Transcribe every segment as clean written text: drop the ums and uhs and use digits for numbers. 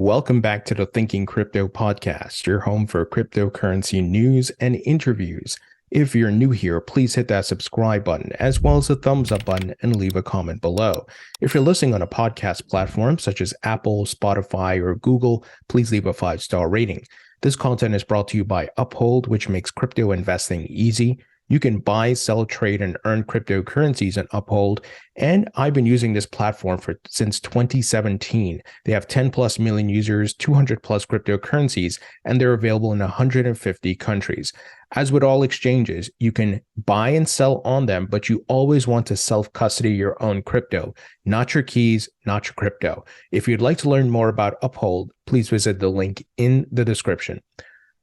Welcome back to the Thinking Crypto podcast, your home for cryptocurrency news and interviews. If you're new here, please hit that subscribe button as well as the thumbs up button and leave a comment below. If you're listening on a podcast platform such as Apple, Spotify, or Google, please leave a 5-star rating. This content is brought to you by Uphold, which makes crypto investing easy. You can buy, sell, trade, and earn cryptocurrencies in Uphold. And I've been using this platform since 2017. They have 10 plus million users, 200 plus cryptocurrencies, and they're available in 150 countries. As with all exchanges, you can buy and sell on them, but you always want to self-custody your own crypto, not your keys, not your crypto. If you'd like to learn more about Uphold, please visit the link in the description.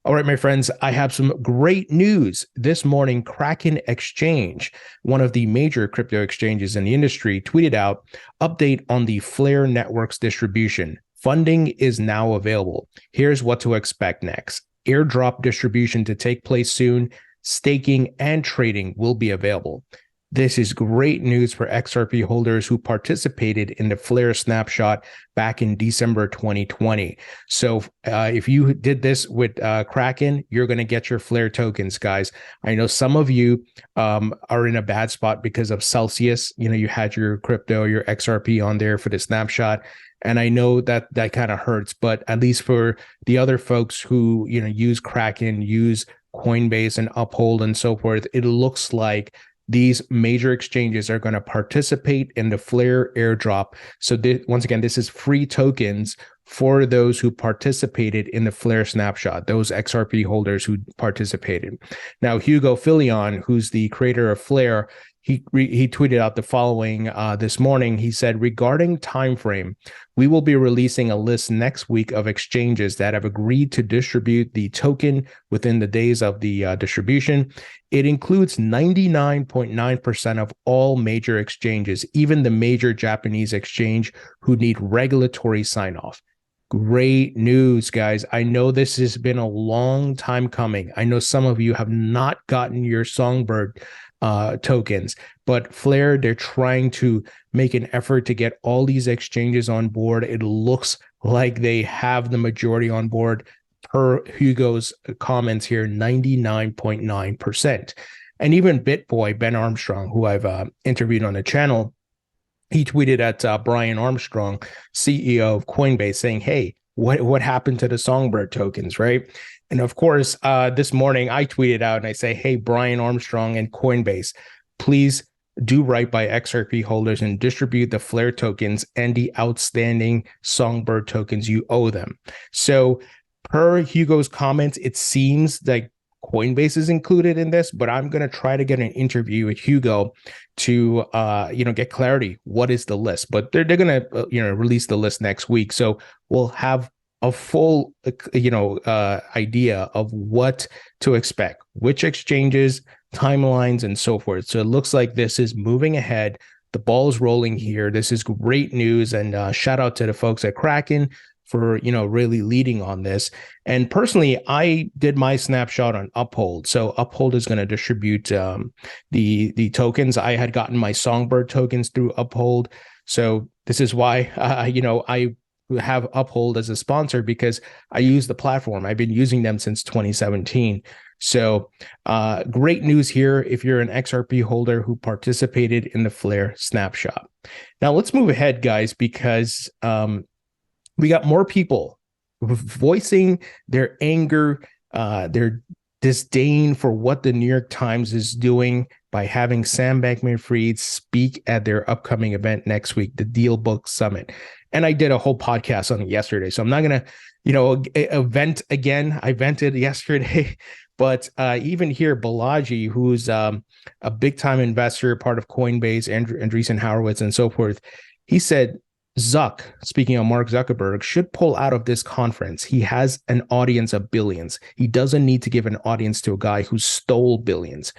All right, my friends, I have some great news. This morning, Kraken Exchange, one of the major crypto exchanges in the industry, tweeted out, update on the Flare Network's distribution. Funding is now available. Here's what to expect next. Airdrop distribution to take place soon. Staking and trading will be available. This is great news for XRP holders who participated in the Flare snapshot back in December 2020. So if you did this with Kraken, you're going to get your Flare tokens, guys. I know some of you are in a bad spot because of Celsius. You know, you had your crypto, your XRP on there for the snapshot. And I know that kind of hurts, but at least for the other folks who, you know, use Kraken, use Coinbase and Uphold and so forth, it looks like these major exchanges are going to participate in the Flare airdrop. So once again, this is free tokens for those who participated in the Flare snapshot, those XRP holders who participated. Now, Hugo Philion, who's the creator of Flare, he tweeted out the following this morning. He said, regarding time frame, we will be releasing a list next week of exchanges that have agreed to distribute the token within the days of the distribution. It includes 99.9% of all major exchanges, even the major Japanese exchange who need regulatory sign-off. Great news, guys. I know this has been a long time coming. I know some of you have not gotten your Songbird tokens, but Flare, they're trying to make an effort to get all these exchanges on board. It looks like they have the majority on board per Hugo's comments here, 99.9%. And even BitBoy, Ben Armstrong, who I've interviewed on the channel, he tweeted at Brian Armstrong, CEO of Coinbase, saying, hey, what happened to the Songbird tokens, right? And of course, this morning I tweeted out and I say, hey, Brian Armstrong and Coinbase, please do right by XRP holders and distribute the Flare tokens and the outstanding Songbird tokens you owe them. So per Hugo's comments, it seems like Coinbase is included in this, but I'm going to try to get an interview with Hugo to, get clarity. What is the list? But they're going to, release the list next week. So we'll have a full, idea of what to expect, which exchanges, timelines, and so forth. So it looks like this is moving ahead. The ball is rolling here. This is great news. And shout out to the folks at Kraken for, really leading on this. And personally, I did my snapshot on Uphold. So Uphold is going to distribute the tokens. I had gotten my Songbird tokens through Uphold. So this is why, I have Uphold as a sponsor, because I use the platform. I've been using them since 2017. So great news here if you're an XRP holder who participated in the Flare snapshot. Now let's move ahead, guys, because we got more people voicing their anger, their disdain for what the New York Times is doing by having Sam Bankman-Fried speak at their upcoming event next week, the Deal Book Summit. And I did a whole podcast on it yesterday, so I'm not going to, vent again. I vented yesterday, but even here, Balaji, who's a big-time investor, part of Coinbase, Andreessen Horowitz, and so forth, he said, speaking of Mark Zuckerberg, should pull out of this conference. He has an audience of billions. He doesn't need to give an audience to a guy who stole billions.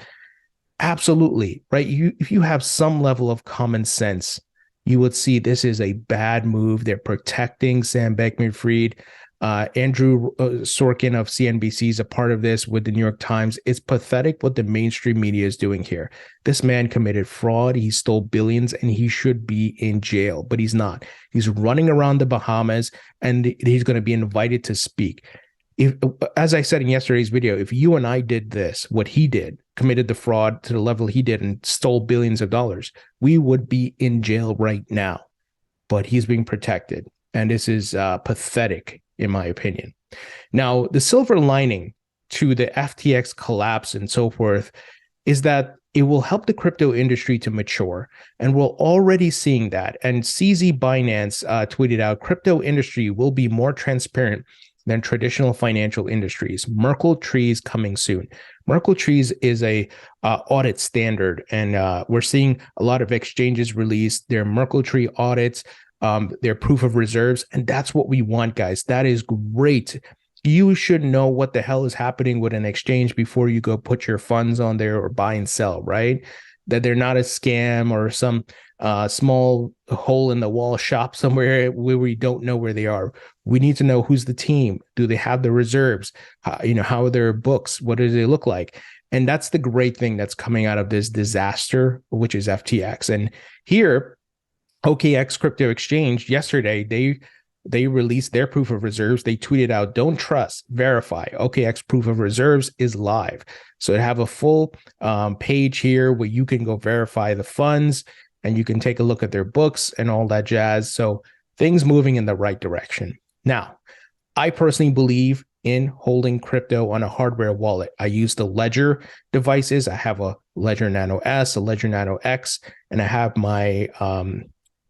Absolutely, right? If you have some level of common sense, you would see this is a bad move. They're protecting Sam Bankman-Fried. Andrew Sorkin of CNBC is a part of this with the New York Times. It's pathetic what the mainstream media is doing here. This man committed fraud. He stole billions and he should be in jail, but he's not. He's running around the Bahamas and he's going to be invited to speak. If, as I said in yesterday's video, if you and I did this, what he did, committed the fraud to the level he did and stole billions of dollars, we would be in jail right now. But he's being protected. And this is pathetic, in my opinion. Now, the silver lining to the FTX collapse and so forth is that it will help the crypto industry to mature. And we're already seeing that. And CZ Binance tweeted out, crypto industry will be more transparent than traditional financial industries. Merkle Trees coming soon. Merkle Trees is a audit standard, and we're seeing a lot of exchanges release their Merkle Tree audits, their proof of reserves, and that's what we want, guys. That is great. You should know what the hell is happening with an exchange before you go put your funds on there or buy and sell, right? That they're not a scam or some small hole in the wall shop somewhere where we don't know where they are. We need to know who's the team. Do they have the reserves? How are their books? What do they look like? And that's the great thing that's coming out of this disaster, which is FTX. And here, OKX Crypto Exchange yesterday, they released their proof of reserves. They tweeted out, don't trust, verify. OKX proof of reserves is live. So they have a full page here where you can go verify the funds and you can take a look at their books and all that jazz. So things moving in the right direction. Now, I personally believe in holding crypto on a hardware wallet. I use the Ledger devices. I have a Ledger Nano S, a Ledger Nano X, and I have my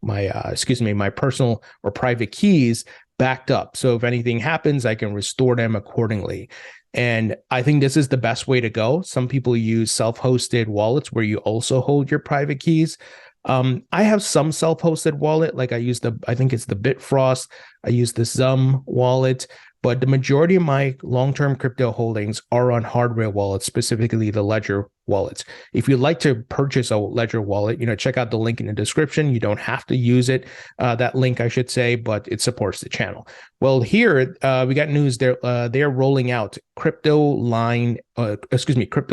my personal or private keys backed up. So if anything happens, I can restore them accordingly. And I think this is the best way to go. Some people use self-hosted wallets where you also hold your private keys. I have some self-hosted wallet, like I think it's the Bitfrost. I use the Zum wallet, but the majority of my long-term crypto holdings are on hardware wallets, specifically the Ledger wallets. If you'd like to purchase a Ledger wallet, check out the link in the description. You don't have to use it, that link, I should say, but it supports the channel. Well, here we got news. They're rolling out Crypto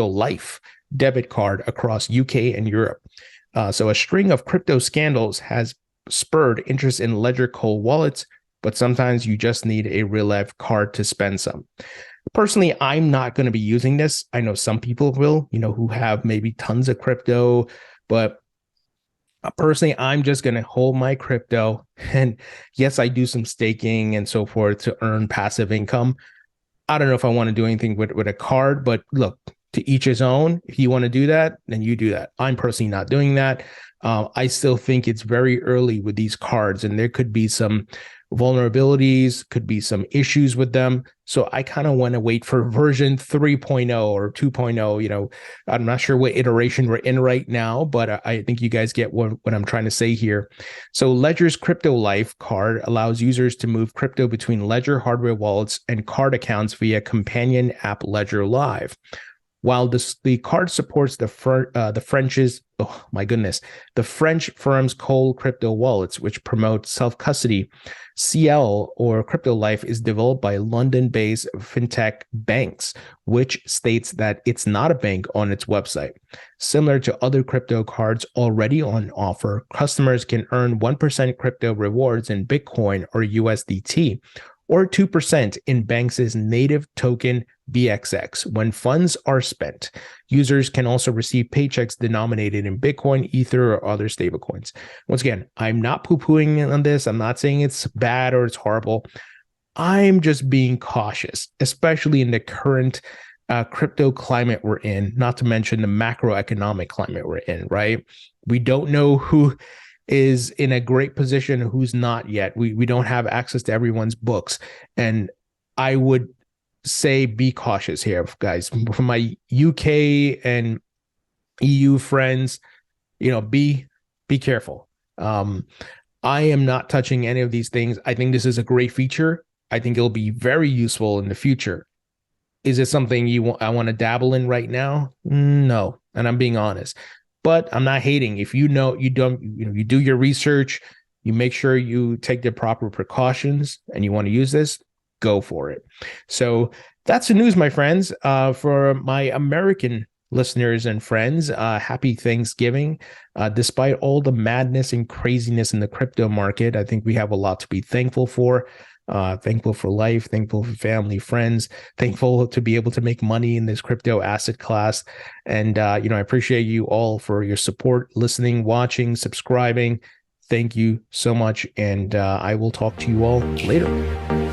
Life debit card across UK and Europe. So a string of crypto scandals has spurred interest in Ledger cold wallets, but sometimes you just need a real life card to spend some. Personally, I'm not going to be using this. I know some people will, who have maybe tons of crypto, but personally, I'm just going to hold my crypto. And yes, I do some staking and so forth to earn passive income. I don't know if I want to do anything with a card, but look, to each his own. If you want to do that, then you do that. I'm personally not doing that. I still think it's very early with these cards, and there could be some vulnerabilities, could be some issues with them. So I kind of want to wait for version 3.0 or 2.0. I'm not sure what iteration we're in right now, but I think you guys get what I'm trying to say here. So Ledger's Crypto Life card allows users to move crypto between Ledger hardware wallets and card accounts via companion app Ledger Live. While the card supports the French firm's cold crypto wallets, which promote self-custody, CL or Crypto Life is developed by London-based fintech Banks, which states that it's not a bank on its website. Similar to other crypto cards already on offer, customers can earn 1% crypto rewards in Bitcoin or USDT, or 2% in Banks' native token BXX when funds are spent. Users can also receive paychecks denominated in Bitcoin, Ether, or other stablecoins. Once again, I'm not poo-pooing on this. I'm not saying it's bad or it's horrible. I'm just being cautious, especially in the current crypto climate we're in, not to mention the macroeconomic climate we're in, right? We don't know who is in a great position, who's not yet. We don't have access to everyone's books. And I would say be cautious here, guys. For my UK and EU friends, be careful. I am not touching any of these things. I think this is a great feature. I think it'll be very useful in the future. Is it something I want to dabble in right now? No. And I'm being honest. But I'm not hating. If you do your research, you make sure you take the proper precautions and you want to use this, go for it. So that's the news, my friends. For my American listeners and friends, happy Thanksgiving. Despite all the madness and craziness in the crypto market, I think we have a lot to be thankful for. Thankful for life, thankful for family, friends, thankful to be able to make money in this crypto asset class. And, I appreciate you all for your support, listening, watching, subscribing. Thank you so much. And I will talk to you all later.